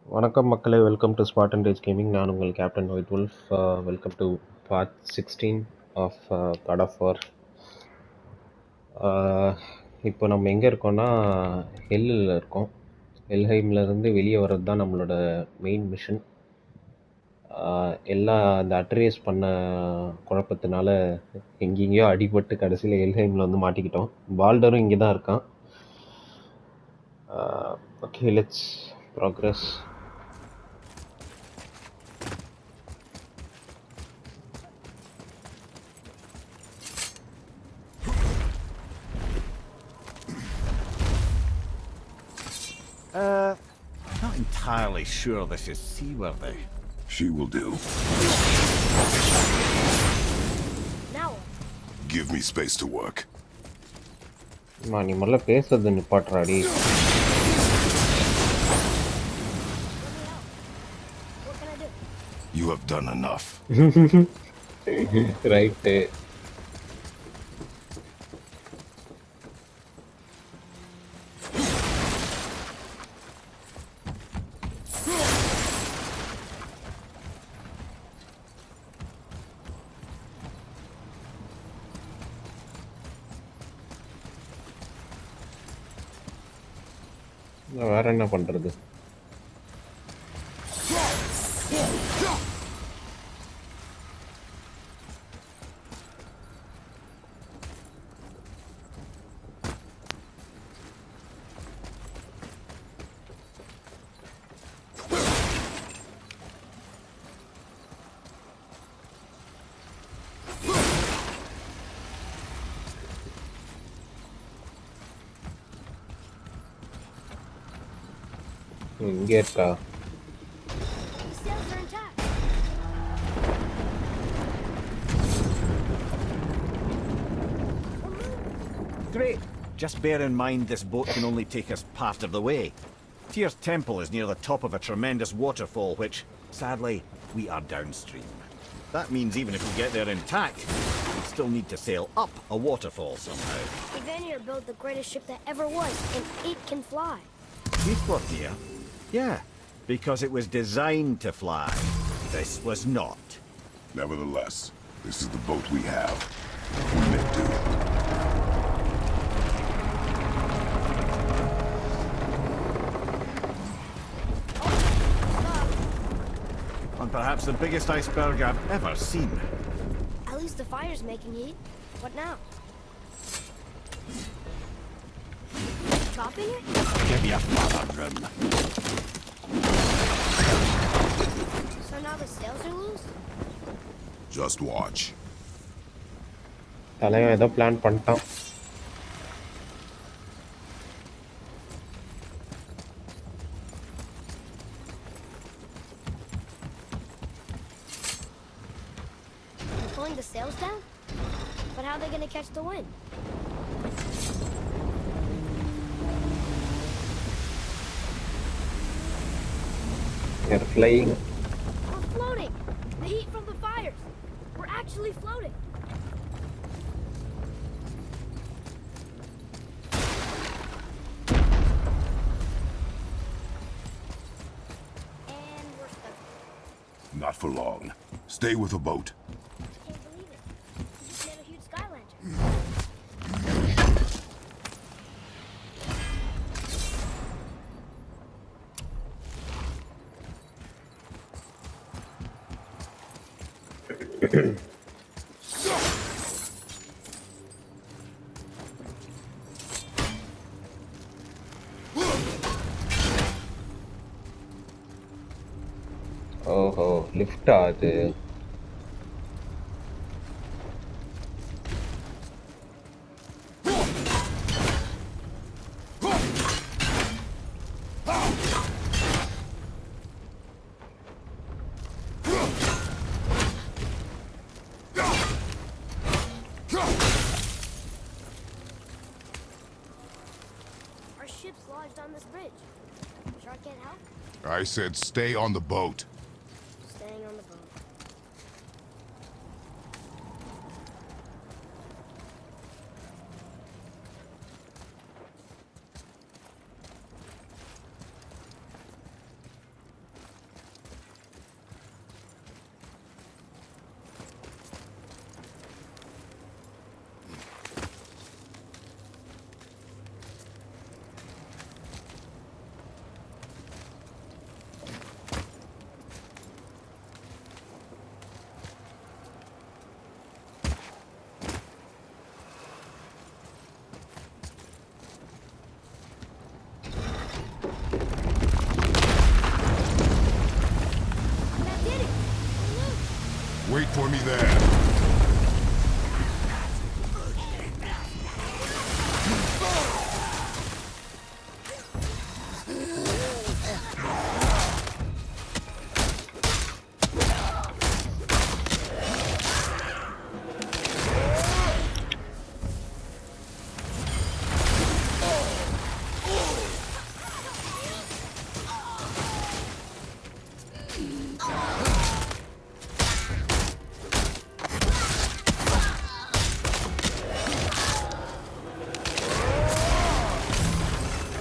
வணக்கம் மக்களே, welcome to spot டேஜ் கேமிங். நான் உங்கள் captain white wolf. Welcome to part 16 of God of war. இப்போ நம்ம எங்கே இருக்கோம்னா ஹெல்லில் இருக்கோம். ஹெல்ஹைம்லேருந்து வெளியே வர்றது தான் நம்மளோட மெயின் மிஷன். எல்லாம் அந்த அட்ரியஸ் பண்ண குழப்பத்தினால எங்கெங்கேயோ அடிபட்டு கடைசியில் ஹெல்ஹைமில் வந்து மாட்டிக்கிட்டோம். பால்டரும் இங்கே தான் இருக்கான். Okay, let's progress. Not entirely sure this is seaworthy. She will do. Now, Give me space to work. நீ முதல்ல பேசுறது நிப்பாட்டுறாடி. let me out. What can I do? You have done enough. Right. வேற என்ன பண்றது? இங்கே இருக்கா? The sails are intact. Great. Just bear in mind this boat can only take us part of the way. Tyr's temple is near the top of a tremendous waterfall, which, sadly, we are downstream. That means even if we get there intact, we still need to sail up a waterfall somehow. Ivanir built the greatest ship that ever was, and it can fly. Dear? Yeah, because it was designed to fly. This was not. Nevertheless, this is the boat we have. We make do. And perhaps the biggest iceberg I've ever seen. At least the fire's making heat. What now? Chopping it? Give your father room. So now the sails are loose? Just watch. தலைவன் ஏதோ plan பண்ணிட்டான். They're pulling the sails down? But how are they gonna catch the wind? They're flying. We're floating! The heat from the fires! We're actually floating! And we're stuck. Not for long. Stay with the boat. I can't believe it. We just made a huge sky lantern. ஓஹோ, லிஃப்டா அது? Our ship's lodged on this bridge. Shark can't help? I said stay on the boat. Staying on the boat. for me there.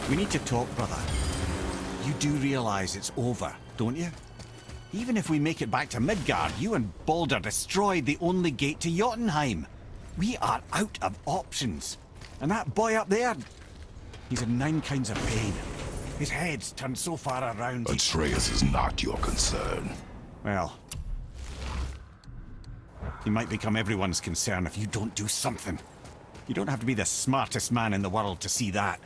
We need to talk, brother. You do realize it's over, don't you? Even if we make it back to Midgard, you and Baldur destroyed the only gate to Jotunheim. We are out of options. And that boy up there, he's in 9 kinds of pain. His head's turned so far around. Atreus is not your concern. Well, he might become everyone's concern if you don't do something. You don't have to be the smartest man in the world to see that.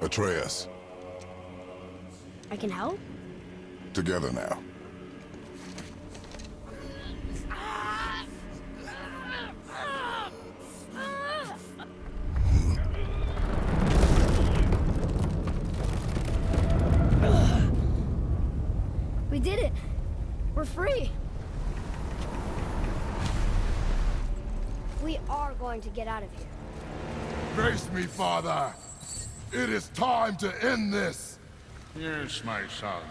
Atreus, I can help? together now. We did it! We're free! We are going to get out of here. Grace me, Father! It is time to end this! Yes, my son.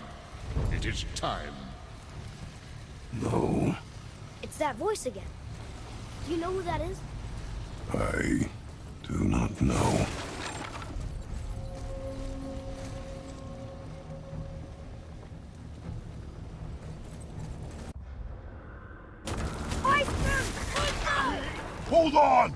It is time. No, It's that voice again. Do you know who that is? I do not know. Hold on!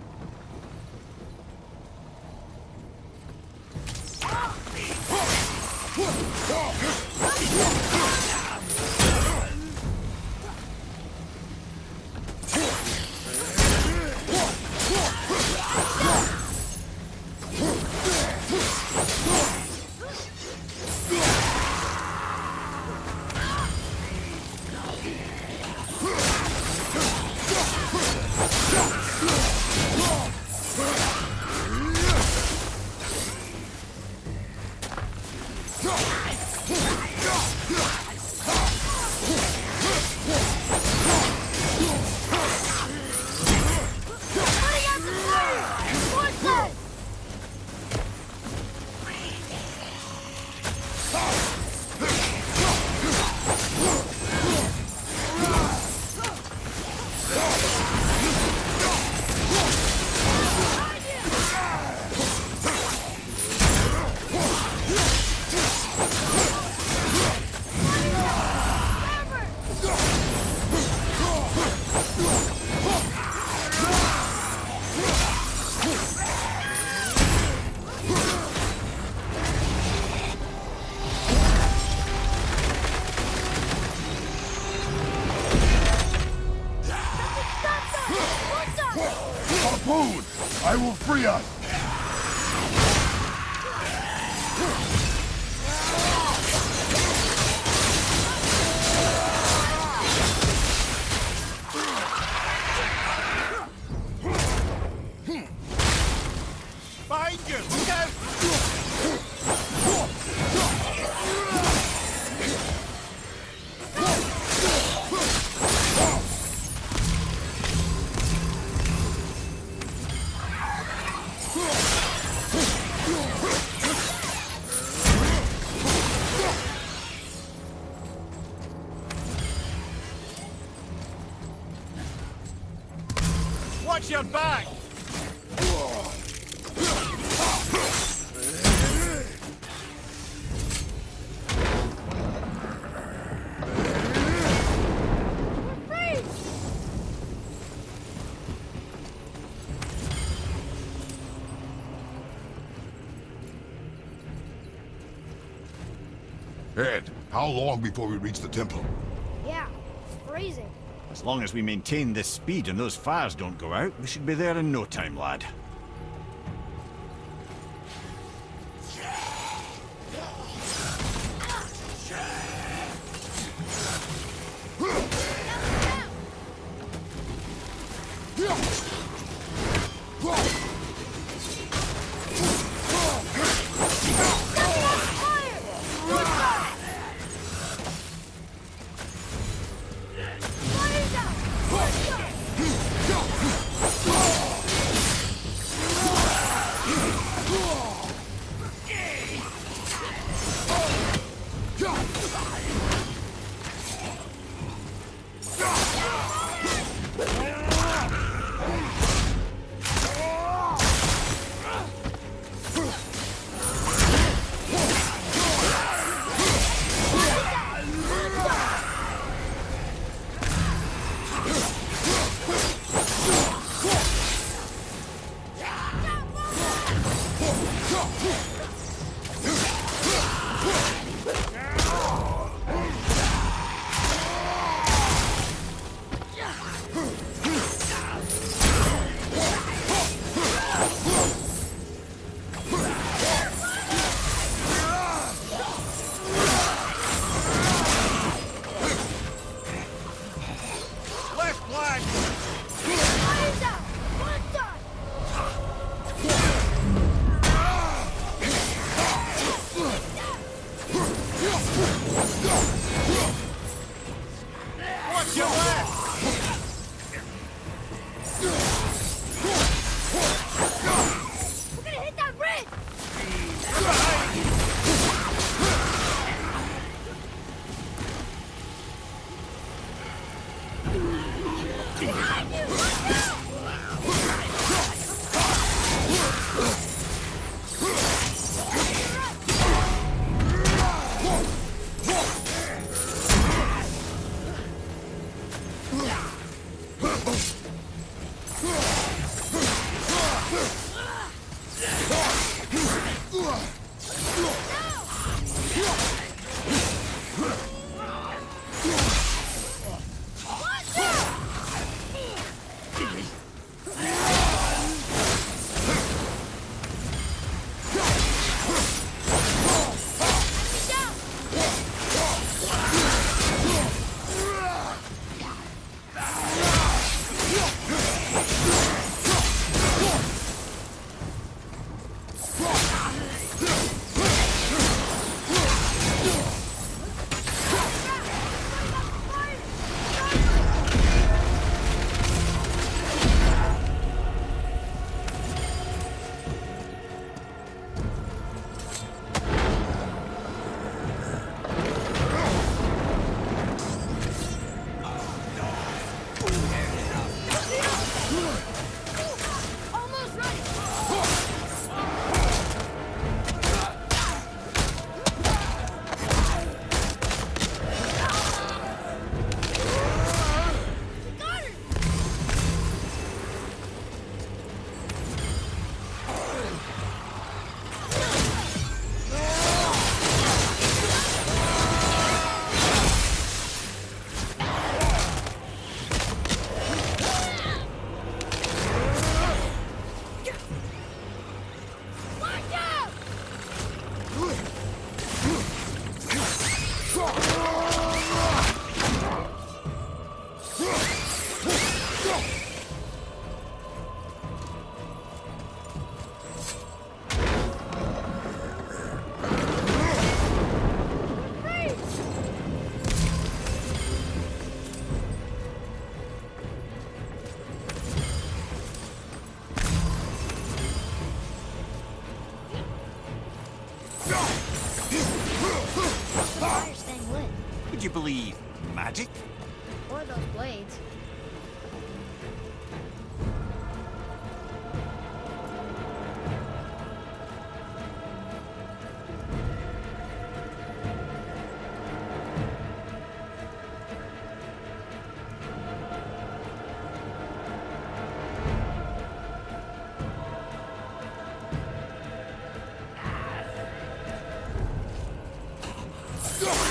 Harpoon! I will free us! Behind you! Look out! Watch your back! Ed, how long before we reach the temple? Yeah, it's freezing. As long as we maintain this speed and those fires don't go out, we should be there in no time, lad. Would you believe magic? Or those blades. Go!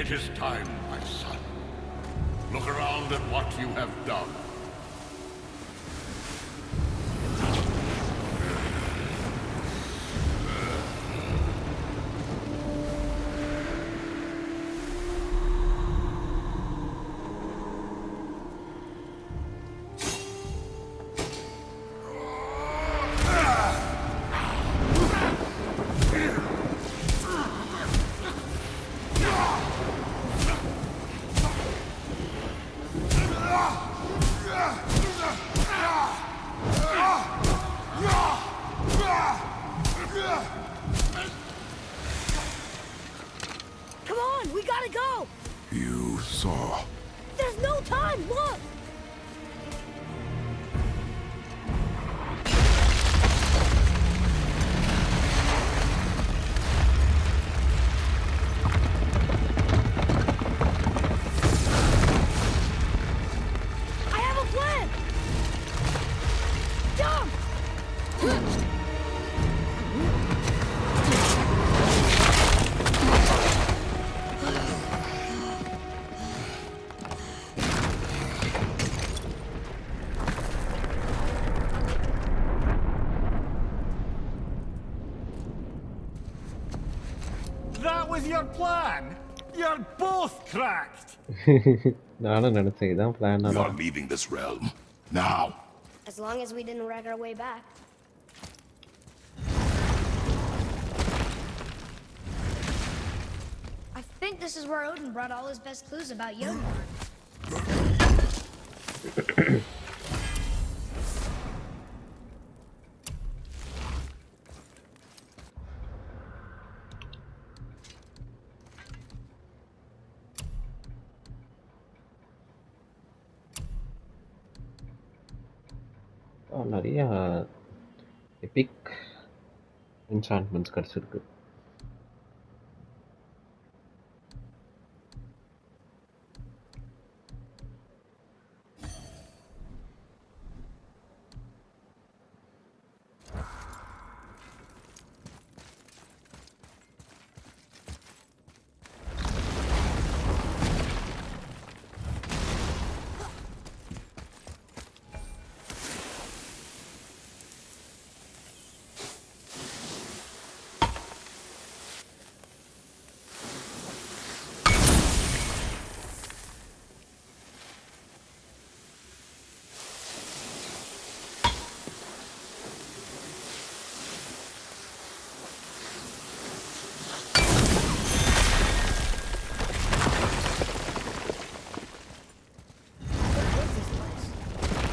It is time, my son. Look around at what you have done. Your plan? You're both cracked. நானும் நினைச்சேன் இதான் plan. We are leaving this realm now. As long as we didn't wreck our way back. I think this is where Odin brought all his best clues about Jotun. நிறையா Epic என்சான்ட்மெண்ட்ஸ் கிடச்சிருக்கு.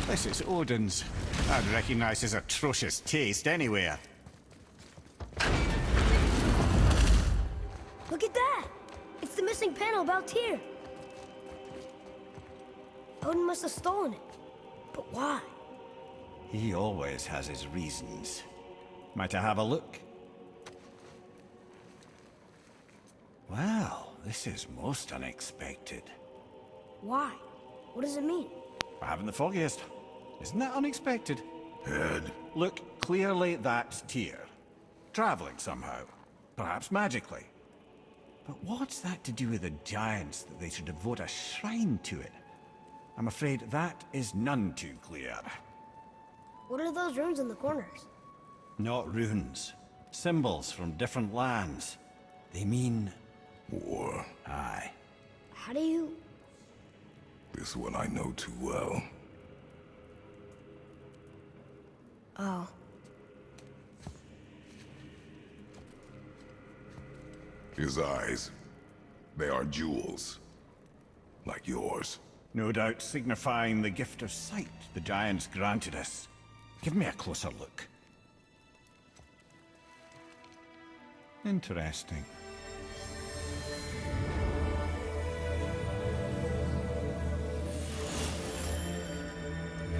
This is Odin's. I'd recognize his atrocious taste anywhere. Look at that! It's the missing panel about Tyr. Odin must have stolen it. But why? He always has his reasons. Might I have a look? Well, this is most unexpected. Why? What does it mean? I haven't the foggiest. Isn't that unexpected? Head. Look, clearly that's Tyr. Traveling somehow. Perhaps magically. But what's that to do with the giants that they should devote a shrine to it? I'm afraid that is none too clear. What are those runes in the corners? Not runes. Symbols from different lands. They mean... War. Aye. How do you... This one I know too well. Oh. His eyes. They are jewels. Like yours. No doubt signifying the gift of sight the giants granted us. Give me a closer look. Interesting.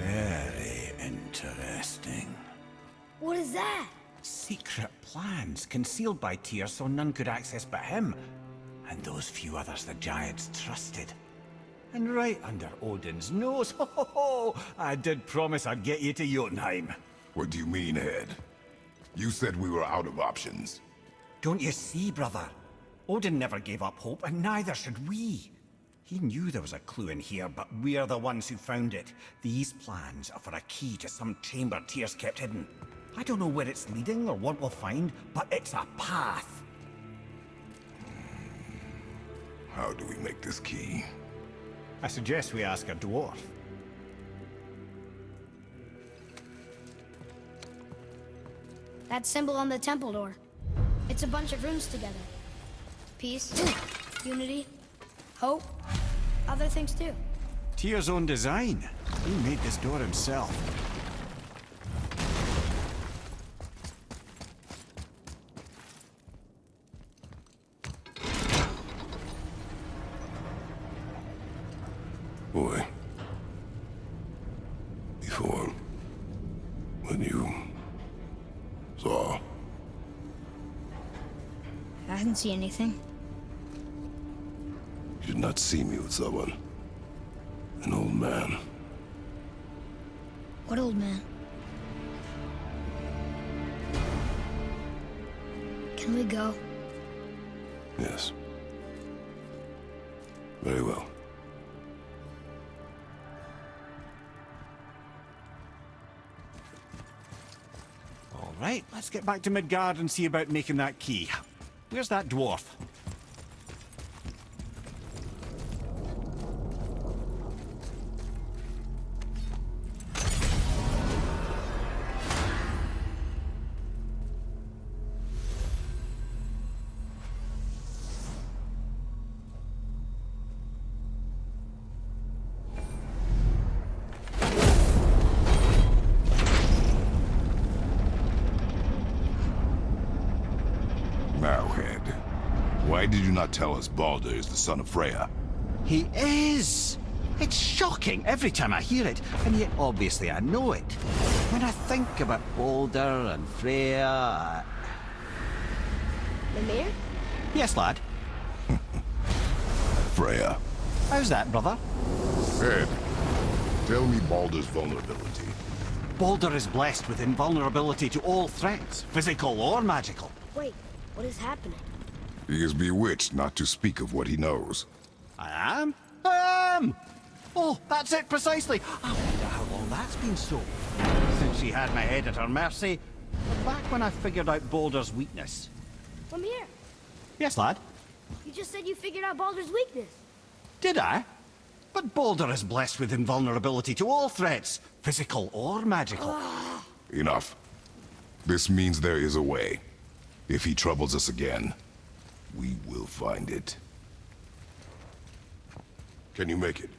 Very interesting. What is that? Secret plans concealed by Tyr so none could access but him, and those few others the giants trusted. And right under Odin's nose, ho ho ho! I did promise I'd get you to Jotunheim. What do you mean, Head? You said we were out of options. Don't you see, brother? Odin never gave up hope, and neither should we. He knew there was a clue in here, but we're the ones who found it. These plans are for a key to some chamber Tyr's kept hidden. I don't know where it's leading or what we'll find, but it's a path. How do we make this key? I suggest we ask a dwarf. That symbol on the temple door. It's a bunch of runes together. Peace, unity, hope, other things too. Tyr's own design. He made this door himself. Boy. Before... when you... saw... I didn't see anything. You did not see me with someone. An old man. What old man? Can we go? Yes. Very well. All right, let's get back to Midgard and see about making that key. Where's that dwarf? Marrowhead. Why did you not tell us Baldur is the son of Freya? He is! It's shocking every time I hear it, and yet obviously I know it. When I think about Boulder and Freya... Mimir? Yes, lad. Freya. How's that, brother? Ed, tell me Baldur's vulnerability. Boulder is blessed with invulnerability to all threats, physical or magical. Wait, what is happening? He is bewitched not to speak of what he knows. I am? I am! Oh, that's it precisely. I wonder how long that's been so. Since she had my head at her mercy, but back when I figured out Boulder's weakness. Mimir, Yes, lad? you just said you figured out Baldur's weakness. Did I? But Boulder is blessed with invulnerability to all threats, physical or magical. Enough. This means there is a way. If he troubles us again, we will find it. Can you make it?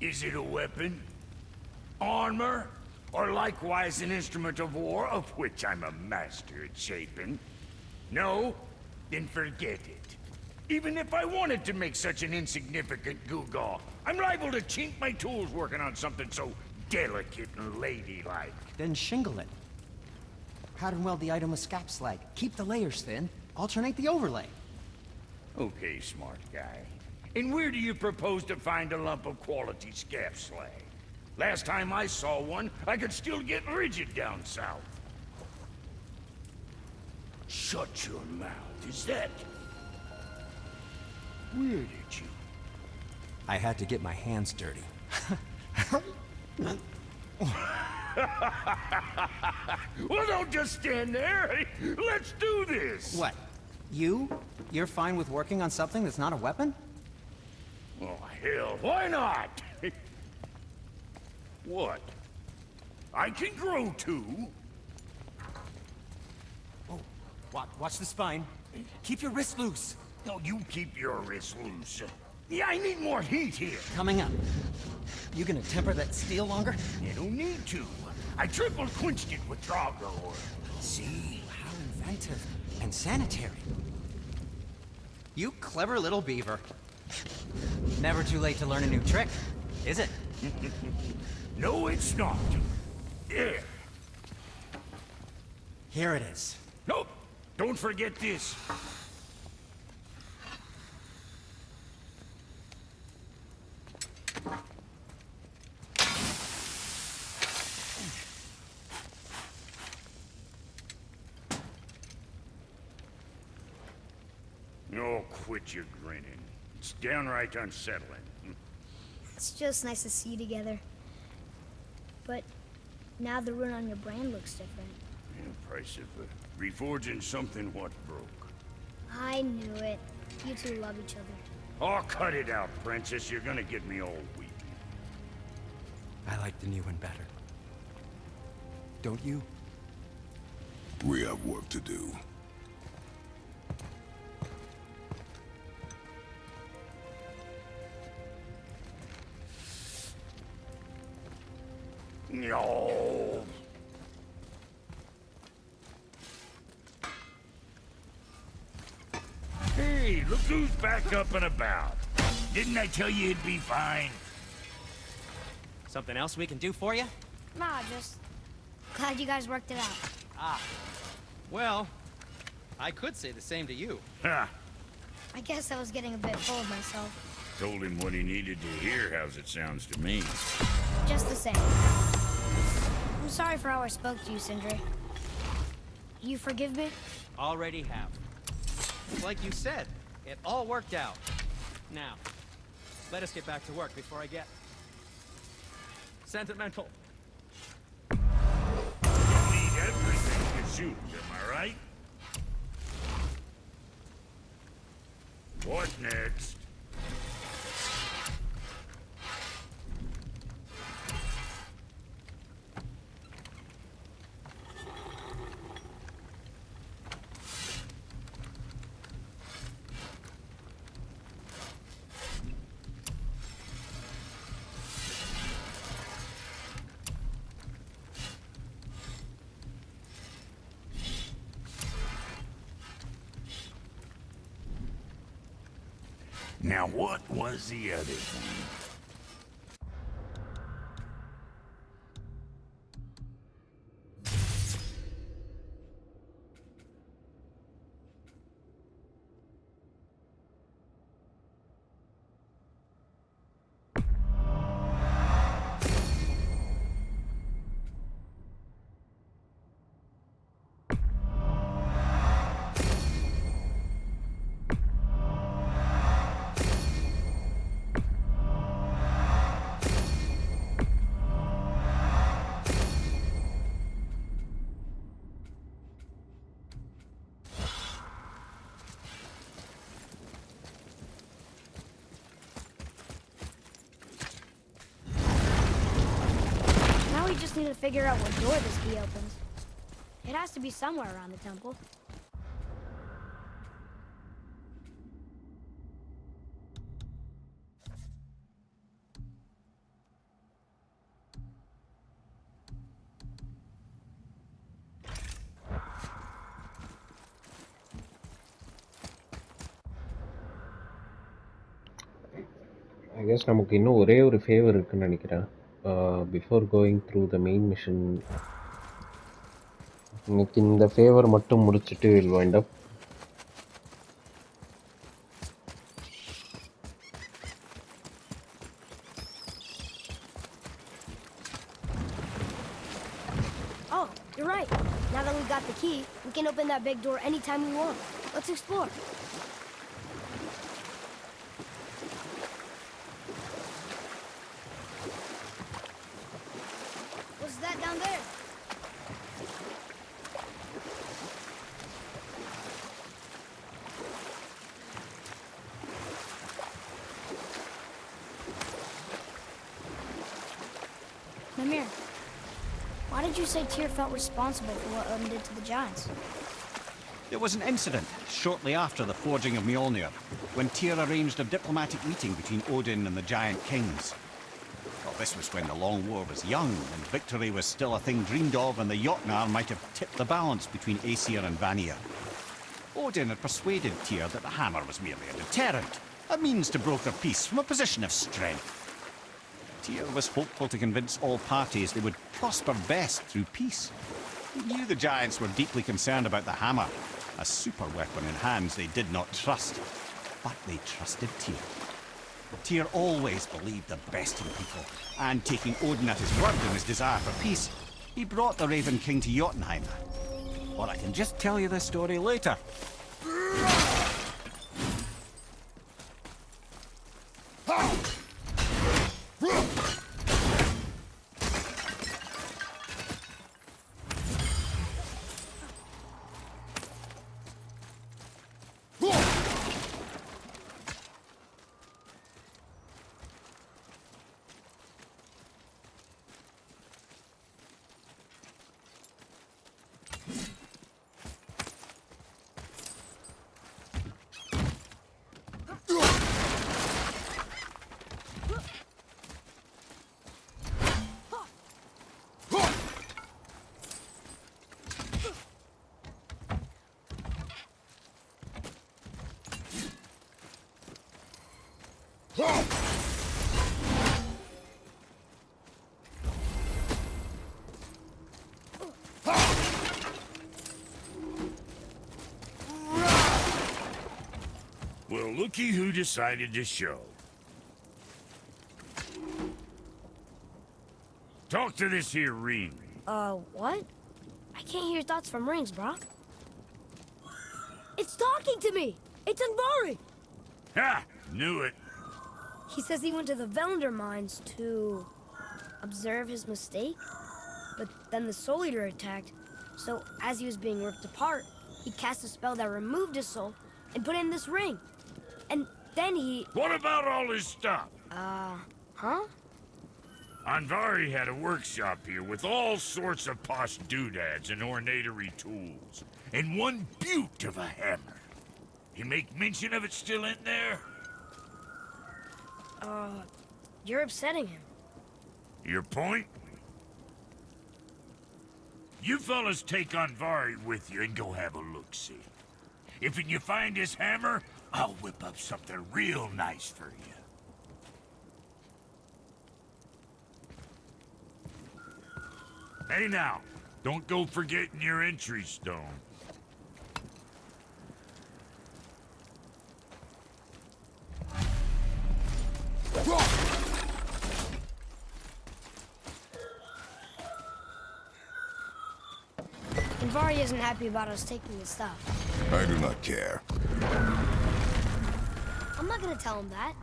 Is it a weapon? Armor? Or likewise an instrument of war, of which I'm a master at shaping? No? Then forget it. Even if I wanted to make such an insignificant gewgaw, I'm liable to chink my tools working on something so delicate and ladylike. Then shingle it. Pattern weld the item with scap slag. Keep the layers thin. Alternate the overlay. Okay, smart guy. And where do you propose to find a lump of quality scap slag? Last time I saw one, I could still get rigid down south. Shut your mouth, is that... Where did you... I had to get my hands dirty. Well, don't just stand there. Let's do this. What? You're fine with working on something that's not a weapon? Oh, hell, why not? What? I can grow too. Oh, watch the spine. Keep your wrist loose. No, you keep your wrist loose. Yeah, I need more heat here. Coming up. You gonna temper that steel longer? You don't need to. I triple quenched it with Drago. See, how inventive and sanitary. You clever little beaver. Never too late to learn a new trick, is it? No, it's not. There. Here it is. Nope. Don't forget this. Oh, quit your grinning. It's downright unsettling. It's just nice to see you together. But now the rune on your brain looks different. Yeah, price of reforging something what broke. I knew it. You two love each other. Oh, cut it out, princess. You're gonna get me all weak. I like the new one better. Don't you? We have work to do. No. Hey, look who's back up and about. Didn't I tell you it'd be fine? Something else we can do for you? Nah, just glad you guys worked it out. Well, I could say the same to you. Ha! I guess I was getting a bit full of myself. Told him what he needed to hear, how's it sounds to me. Just the same. I'm sorry for how I spoke to you, Sindri. You forgive me? Already have. Like you said, it all worked out. Now, let us get back to work before I get sentimental. You need everything to shoot, am I right? What next? Now what was the other thing? need to figure out what door this key opens. It has to be somewhere around the temple. I guess நமக்கு இன்னும் ஒரே ஒரு favour இருக்குன்னு நினைக்கிறேன். Before going through the main mission, இன்னைக்கு இந்த favour மட்டும் முடிச்சிட்டு we'll wind up. Oh, you're right. Now that we got the key, we can open that big door anytime we want. Let's explore. What's that down there? Mimir, why did you say Tyr felt responsible for what Odin did to the giants? There was an incident shortly after the forging of Mjolnir, when Tyr arranged a diplomatic meeting between Odin and the giant kings. Well, this was when the Long War was young, and victory was still a thing dreamed of, and the Jotnar might have tipped the balance between Aesir and Vanir. Odin had persuaded Tyr that the hammer was merely a deterrent, a means to broker peace from a position of strength. Tyr was hopeful to convince all parties they would prosper best through peace. He knew the giants were deeply concerned about the hammer, a super weapon in hands they did not trust. But they trusted Tyr. Tyr always believed the best in people, and taking Odin at his word in his desire for peace, he brought the Raven King to Jotunheim. Or I can just tell you this story later. Well, looky who decided to show. Talk to this here ring. What? I can't hear thoughts from rings, bro. It's talking to me! It's Andvari! Ha! Knew it. He says he went to the Velnder mines to observe his mistake, but then the Soul Eater attacked, so as he was being ripped apart, he cast a spell that removed his soul and put it in this ring. And then he... What about all his stuff? Huh? Andvari had a workshop here with all sorts of posh doodads and ornatory tools, and one beaut of a hammer. You make mention of it still in there? You're upsetting him. Your point? You fellas take Andvari with you and go have a look-see. If you find his hammer, I'll whip up something real nice for you. Hey now, don't go forgetting your entry stone. Andvari isn't happy about us taking his stuff. I do not care. I'm not gonna tell him that.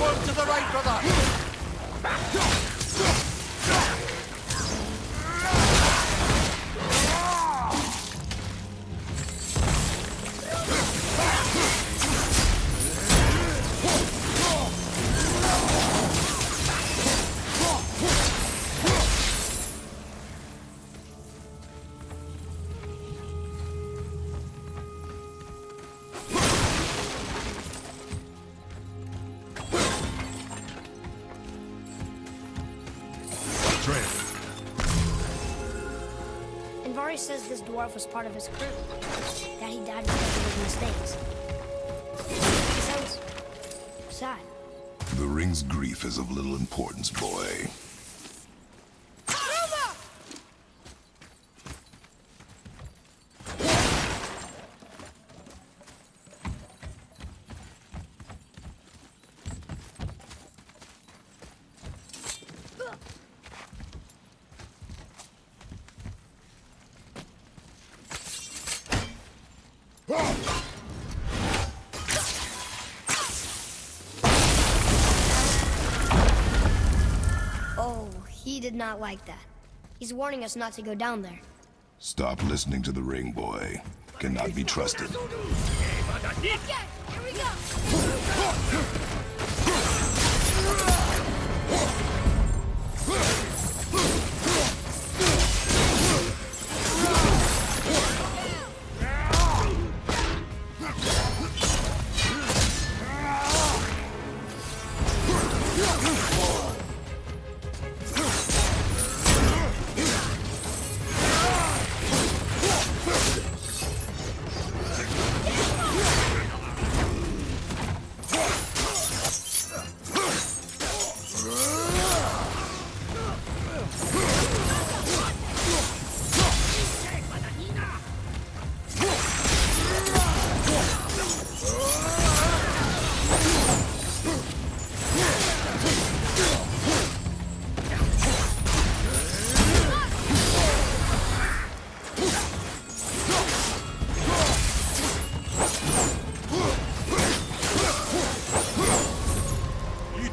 Forward to the right, brother! Anvari says this dwarf was part of his crew, that he died because of his mistakes. It sounds sad. The ring's grief is of little importance, boy. Oh, he did not like that. He's warning us not to go down there. Stop listening to the ring, boy. Cannot be trusted. Okay, here we go!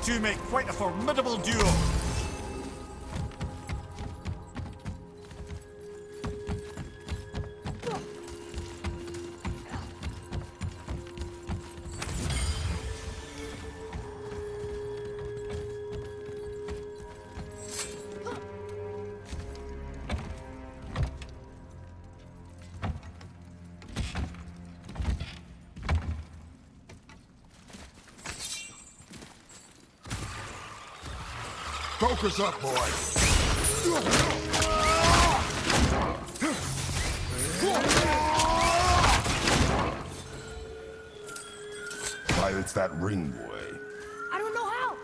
You make quite a formidable duo. Focus up, boy. Silence that ring, boy. I don't know how!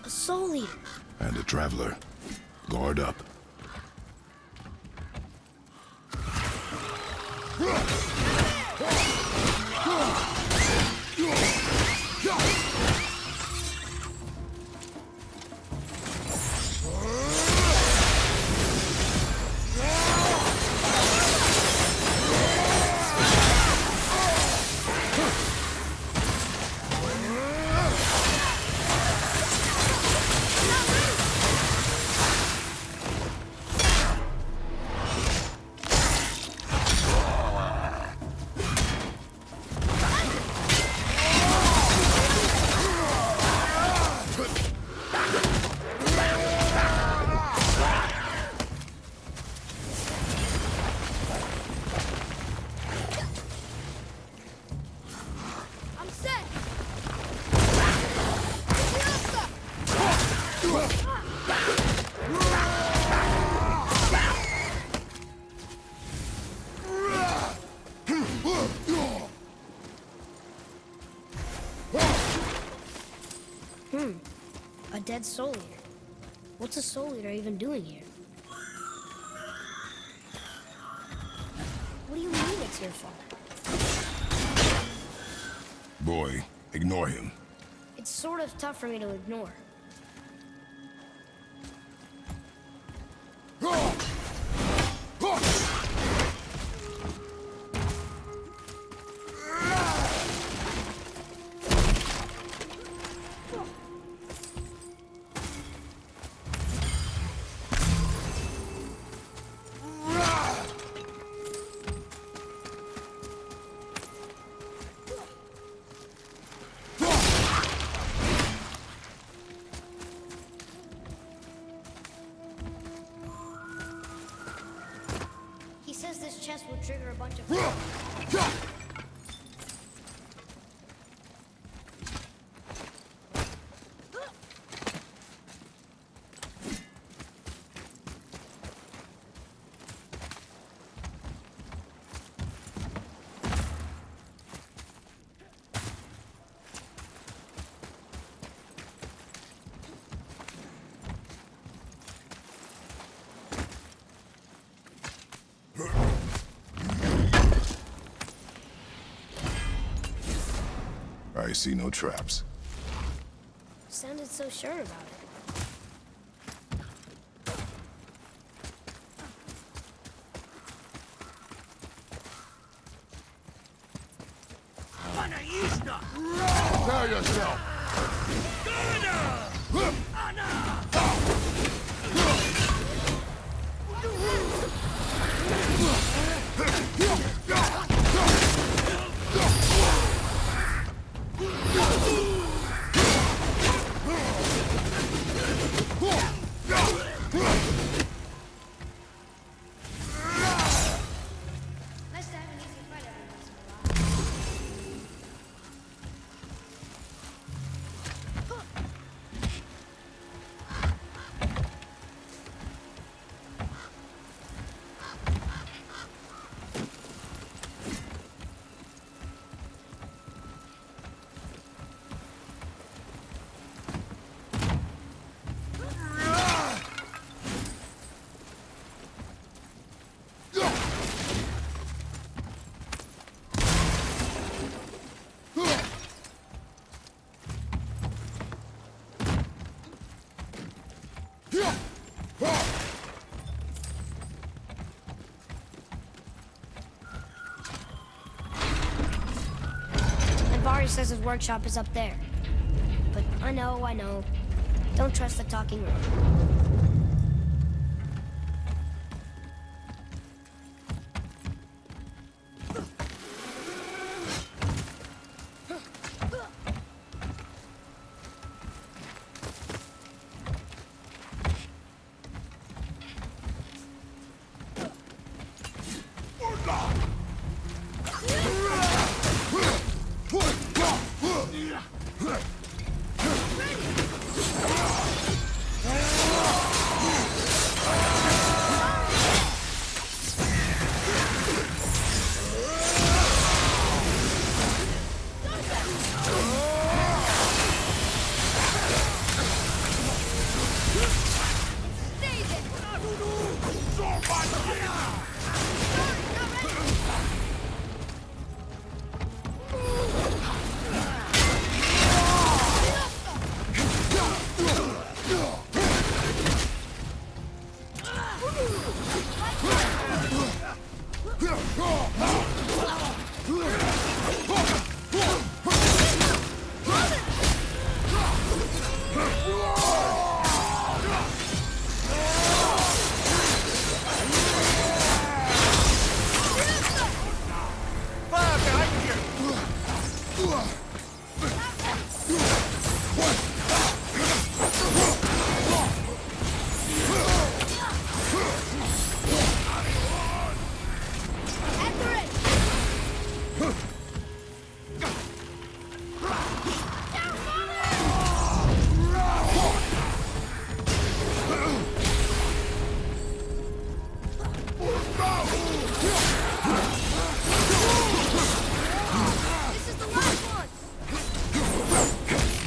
A soul eater. And a traveler. Guard up. A dead soul eater. What's a soul eater even doing here? What do you mean it's your fault? Boy, ignore him. It's sort of tough for me to ignore. He says this chest will trigger a bunch of... I see no traps. Sounded so sure about it. Prepare yourself! Nice to have an easy fight every once in a while. And Vari says his workshop is up there. But I know. Don't trust the talking room.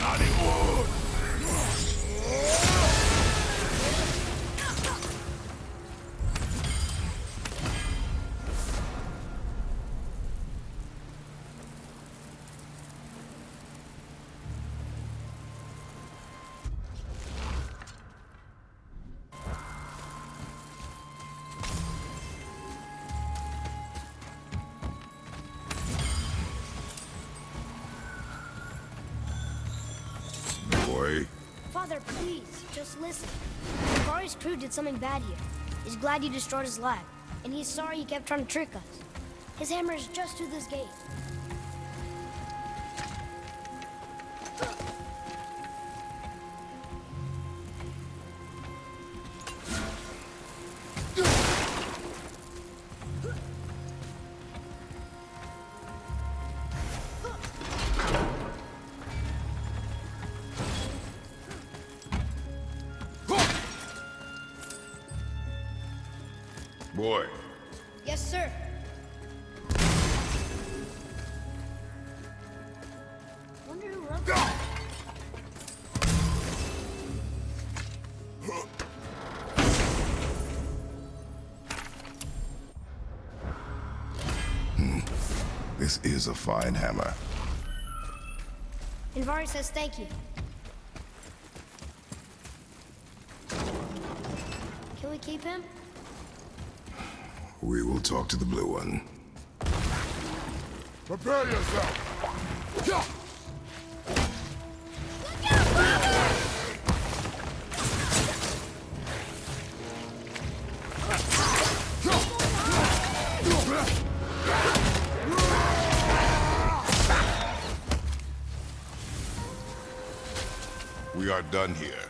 Not anymore! boy. Father, please, just listen. Kari's crew did something bad here. He's glad you destroyed his lab, and he's sorry he kept trying to trick us. His hammer is just through this gate. Boy, Yes, sir. Wonder who wrote that. this is a fine hammer. Invari says thank you. Can we keep him? We will talk to the blue one. Prepare yourself! Look out, brother! We are done here.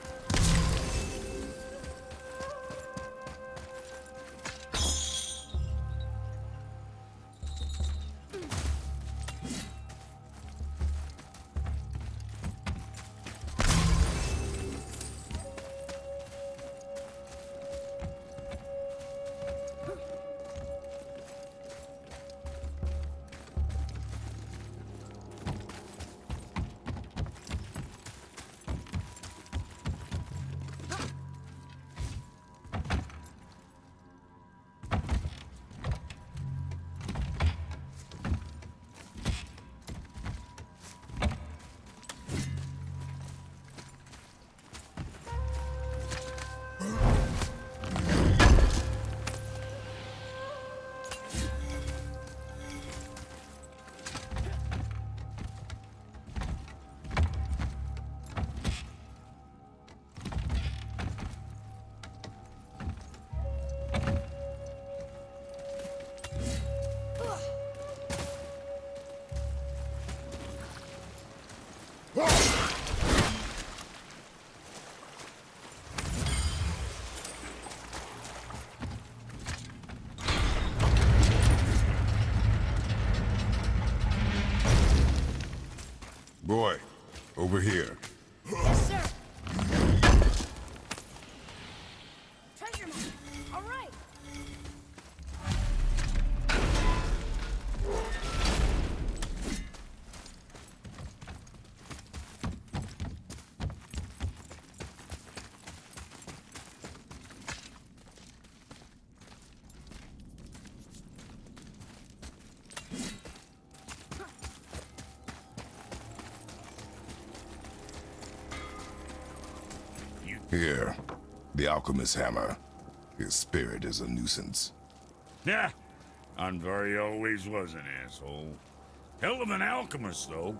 Boy, over here. Yes, sir. Treasure map. All right. Here, the alchemist's hammer. His spirit is a nuisance. Yeah, Andvari always was an asshole. Hell of an alchemist, though.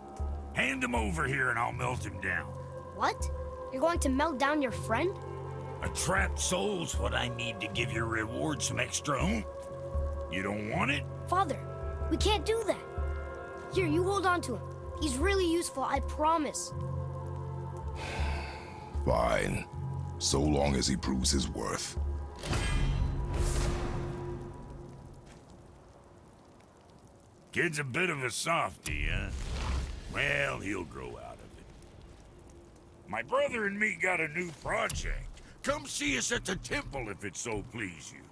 Hand him over here and I'll melt him down. What? You're going to melt down your friend? A trapped soul's what I need to give your reward some extra oomph. You don't want it? Father, we can't do that. Here, you hold on to him. He's really useful, I promise. Fine. So long as he proves his worth. Kid's a bit of a softie, huh? Well, he'll grow out of it. My brother and me got a new project. Come see us at the temple if it so please you.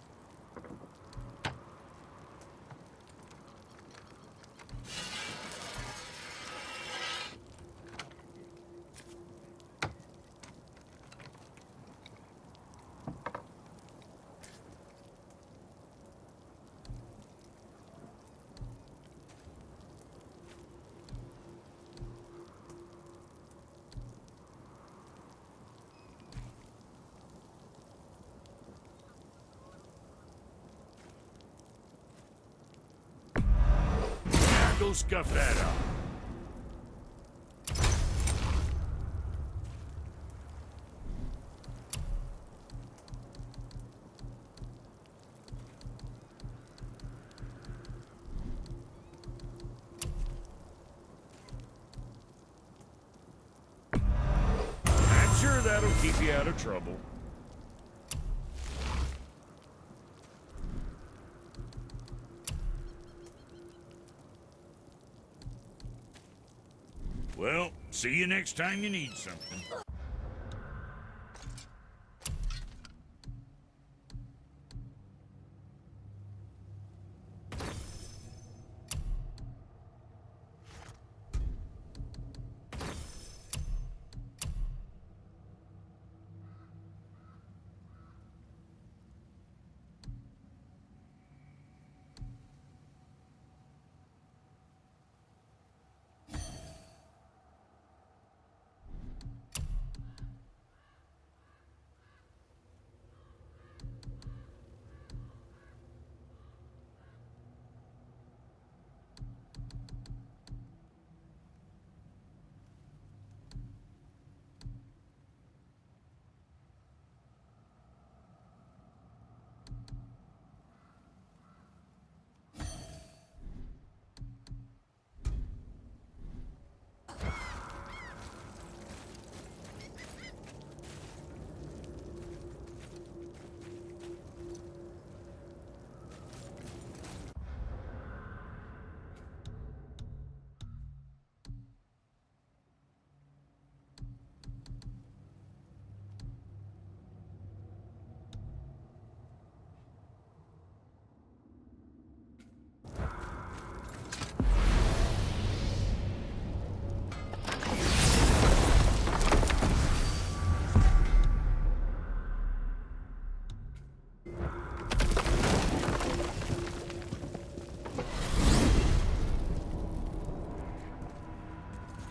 Go scuff that up. That'll keep you out of trouble. Well, see you next time you need something.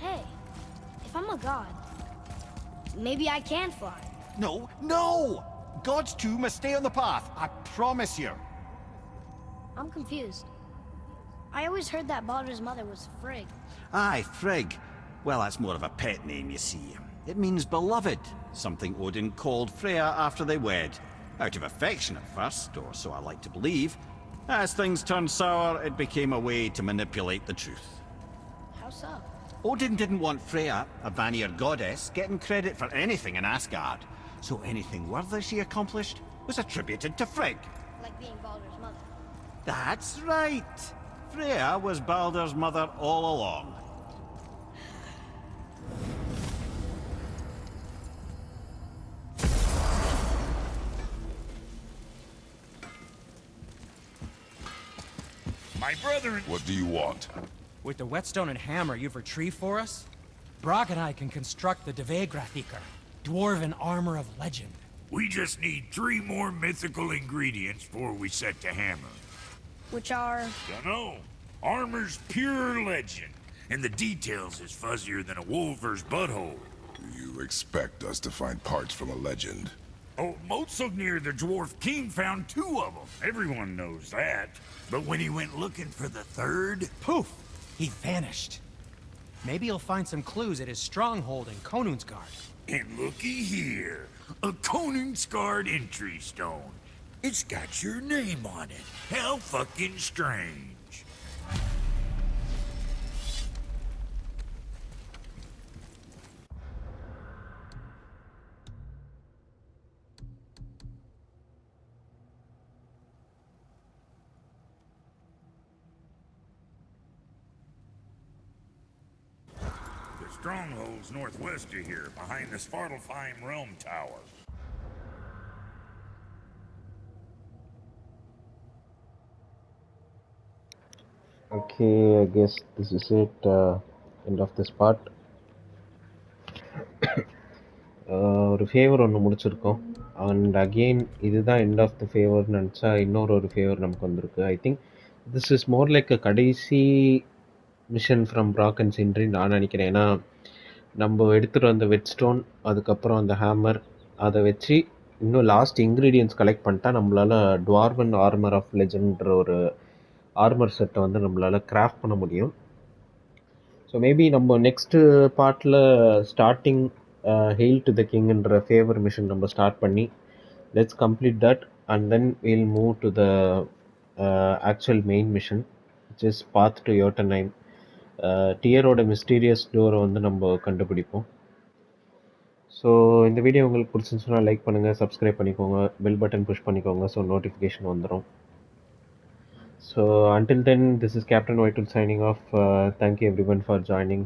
Hey, if I'm a god, maybe I can fly. No, no! Gods too must stay on the path, I promise you. I'm confused. I always heard that Baldur's mother was Frigg. Aye, Frigg. Well, that's more of a pet name, you see. It means beloved, something Odin called Freya after they wed. Out of affection at first, or so I like to believe. As things turned sour, it became a way to manipulate the truth. How so? Odin didn't want Freya, a Vanir goddess, getting credit for anything in Asgard. So anything worthy she accomplished was attributed to Frigg. Like being Baldur's mother. That's right. Freya was Baldur's mother all along. My brother... What do you want? With the whetstone and hammer you've retrieved for us, Brock and I can construct the Dvegrathikr, dwarven armor of legend. We just need 3 more mythical ingredients before we set to hammer. Which are... Dunno. Armor's pure legend, and the details is fuzzier than a wolver's butthole. You expect us to find parts from a legend? Oh, Motsognir the Dwarf King found 2 of them. Everyone knows that. But when he went looking for the 3rd... Poof! He vanished. Maybe he'll find some clues at his stronghold in Konungsgard. And looky here, a Konungsgard entry stone. It's got your name on it. How fucking strange. The stronghold's northwest of here, behind the Svartalfheim Realm Tower. Okay, I guess this is it. End of this part. ஒரு favour ஒன்று முடிச்சிருக்கோம். And again இதுதான் end of the ஃபேவர்னு நினச்சா இன்னொரு favour நமக்கு வந்திருக்கு. I think this is more like அ கடைசி mission from Prague and சின்ட்ரி நான் நினைக்கிறேன். ஏன்னா நம்ம எடுத்துகிட்டு வந்த வெட்ஸ்டோன், அதுக்கப்புறம் அந்த ஹேமர், அதை வச்சு இன்னும் லாஸ்ட் இன்க்ரீடியன்ஸ் கலெக்ட் பண்ணிட்டா நம்மளால் டுவார்வன் ஆர்மர் ஆஃப் லெஜெண்ட்ன்ற ஒரு ஆர்மர் செட்டை வந்து நம்மளால் கிராஃப்ட் பண்ண முடியும். ஸோ மேபி நம்ம நெக்ஸ்ட்டு பார்ட்டில் ஸ்டார்டிங் ஹெயில் டு த கிங்ன்ற ஃபேவர் மிஷன் நம்ம ஸ்டார்ட் பண்ணி let's complete that and then will move to the actual main mission which is path to Jotunheim. டியரோட மிஸ்டீரியஸ் டோரை வந்து நம்ம கண்டுபிடிப்போம். ஸோ இந்த வீடியோ உங்களுக்கு பிடிச்சிருந்துச்சுன்னா லைக் பண்ணுங்கள், சப்ஸ்கிரைப் பண்ணிக்கோங்க, பெல் பட்டன் புஷ் பண்ணிக்கோங்க ஸோ நோட்டிஃபிகேஷன் வந்துடும். So until then, this is Captain Whitewood signing off. Thank you everyone for joining.